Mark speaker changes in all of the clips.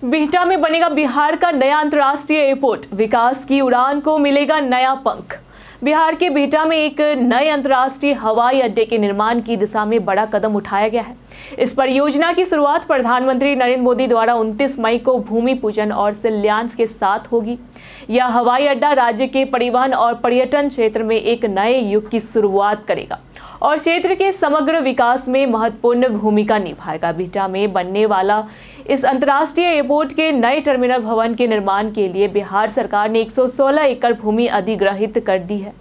Speaker 1: बिहटा में बनेगा बिहार का नया अंतर्राष्ट्रीय एयरपोर्ट, विकास की उड़ान को मिलेगा नया पंख। बिहार के बिहटा में एक नए अंतर्राष्ट्रीय हवाई अड्डे के निर्माण की दिशा में बड़ा कदम उठाया गया है। इस परियोजना की शुरुआत प्रधानमंत्री नरेंद्र मोदी द्वारा 29 मई को भूमि पूजन और शिलान्यास के साथ होगी। यह हवाई अड्डा राज्य के परिवहन और पर्यटन क्षेत्र में एक नए युग की शुरुआत करेगा और क्षेत्र के समग्र विकास में महत्वपूर्ण भूमिका निभाएगा। बिहटा में बनने वाला इस अंतर्राष्ट्रीय एयरपोर्ट के नए टर्मिनल भवन के निर्माण के लिए बिहार सरकार ने 116 एकड़ भूमि अधिग्रहित कर दी है।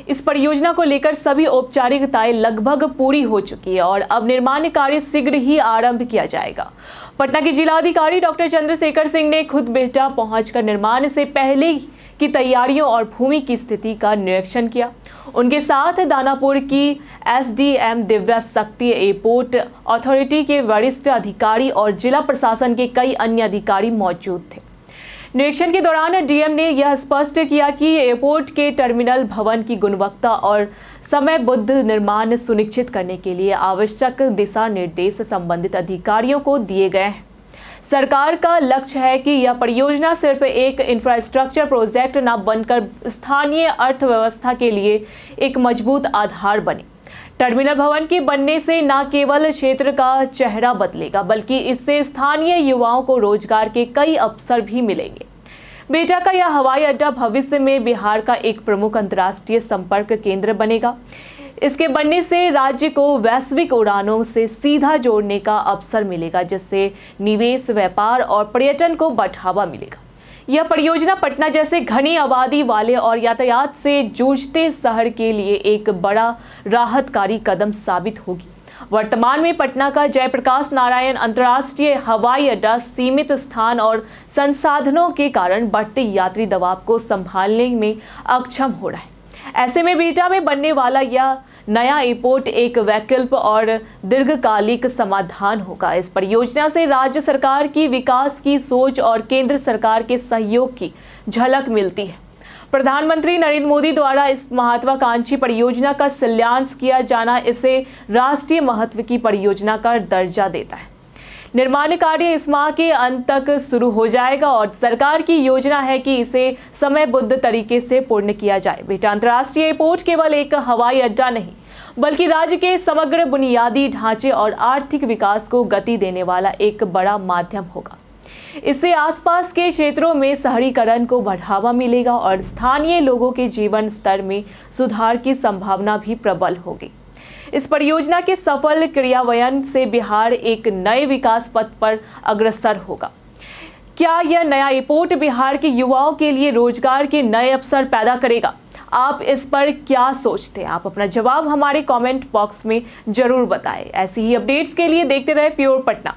Speaker 1: इस परियोजना को लेकर सभी औपचारिकताएं लगभग पूरी हो चुकी है और अब निर्माण कार्य शीघ्र ही आरंभ किया जाएगा। पटना के जिलाधिकारी डॉक्टर चंद्रशेखर सिंह ने खुद बिहटा पहुंचकर निर्माण से पहले की तैयारियों और भूमि की स्थिति का निरीक्षण किया। उनके साथ दानापुर की एसडीएम दिव्या शक्ति, एयरपोर्ट अथॉरिटी के वरिष्ठ अधिकारी और जिला प्रशासन के कई अन्य अधिकारी मौजूद थे। निरीक्षण के दौरान डीएम ने यह स्पष्ट किया कि एयरपोर्ट के टर्मिनल भवन की गुणवत्ता और समयबद्ध निर्माण सुनिश्चित करने के लिए आवश्यक दिशा निर्देश संबंधित अधिकारियों को दिए गए हैं। सरकार का लक्ष्य है कि यह परियोजना सिर्फ एक इंफ्रास्ट्रक्चर प्रोजेक्ट न बनकर स्थानीय अर्थव्यवस्था के लिए एक मजबूत आधार बने। टर्मिनल भवन के बनने से न केवल क्षेत्र का चेहरा बदलेगा, बल्कि इससे स्थानीय युवाओं को रोजगार के कई अवसर भी मिलेंगे। बिहटा का यह हवाई अड्डा भविष्य में बिहार का एक प्रमुख अंतर्राष्ट्रीय संपर्क केंद्र बनेगा। इसके बनने से राज्य को वैश्विक उड़ानों से सीधा जोड़ने का अवसर मिलेगा, जिससे निवेश, व्यापार और पर्यटन को बढ़ावा मिलेगा। यह परियोजना पटना जैसे घनी आबादी वाले और यातायात से जूझते शहर के लिए एक बड़ा राहतकारी कदम साबित होगी। वर्तमान में पटना का जयप्रकाश नारायण अंतर्राष्ट्रीय हवाई अड्डा सीमित स्थान और संसाधनों के कारण बढ़ते यात्री दबाव को संभालने में अक्षम हो रहा है। ऐसे में बिहटा में बनने वाला यह नया एयरपोर्ट एक वैकल्पिक और दीर्घकालिक समाधान होगा। इस परियोजना से राज्य सरकार की विकास की सोच और केंद्र सरकार के सहयोग की झलक मिलती है। प्रधानमंत्री नरेंद्र मोदी द्वारा इस महत्वाकांक्षी परियोजना का शिलान्यास किया जाना इसे राष्ट्रीय महत्व की परियोजना का दर्जा देता है। निर्माण कार्य इस माह के अंत तक शुरू हो जाएगा और सरकार की योजना है कि इसे समयबद्ध तरीके से पूर्ण किया जाए। बिहटा अंतर्राष्ट्रीय एयरपोर्ट केवल एक हवाई अड्डा नहीं, बल्कि राज्य के समग्र बुनियादी ढांचे और आर्थिक विकास को गति देने वाला एक बड़ा माध्यम होगा। इससे आसपास के क्षेत्रों में शहरीकरण को बढ़ावा मिलेगा और स्थानीय लोगों के जीवन स्तर में सुधार की संभावना भी प्रबल होगी। इस परियोजना के सफल क्रियान्वयन से बिहार एक नए विकास पथ पर अग्रसर होगा। क्या यह नया एयरपोर्ट बिहार के युवाओं के लिए रोजगार के नए अवसर पैदा करेगा? आप इस पर क्या सोचते हैं? आप अपना जवाब हमारे कमेंट बॉक्स में जरूर बताएं। ऐसी ही अपडेट्स के लिए देखते रहे प्योर पटना।